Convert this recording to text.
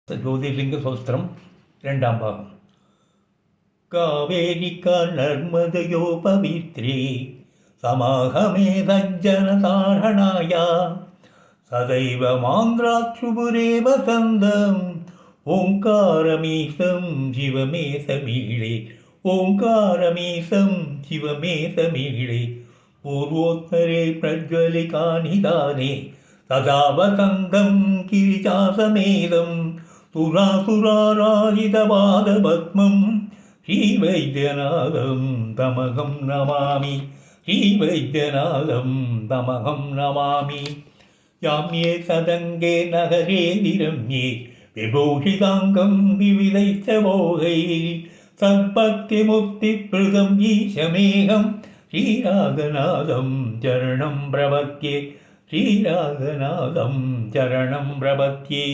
ജ്യോതിർലിംഗ സ്വസ്ത്രം രണ്ടാം ഭാഗം. കാവേരിക്കാർ നർമ്മദയോ പവിത്രേ സമാഹമേ സജ്ജനതാരണായ സദൈവ മാന്ത്രാക്ഷുപുരേ വസന്തം ഓംകാരമീശം ശിവമേ സമീളേ ഓംകാരമീശം ശിവമേ സമീളേ പൂർവോത്തരേ പ്രജ്വലികാനിദാനേ സദാ വസന്തം കിരിചാസമേതം സുരാസുരാരാജിതപാദപത്മം ശ്രീവൈദ്യനാഥം തമഹം നമാമി ശ്രീവൈദ്യനാഥം തമഹം നമാമി. യാമ്യേ സദംഗേ നഗരേ വിരമ്യേ വിഭൂഷിതാംഗം വിവിധൈശ്ചവോഹൈ സദ്ഭക്തിമുക്തിപ്രദം ഈശമേഹം ശ്രീരാഗനാഥം ചരണം പ്രപദ്യേ ശ്രീരാഗനാഥം ചരണം പ്രപദ്യേ.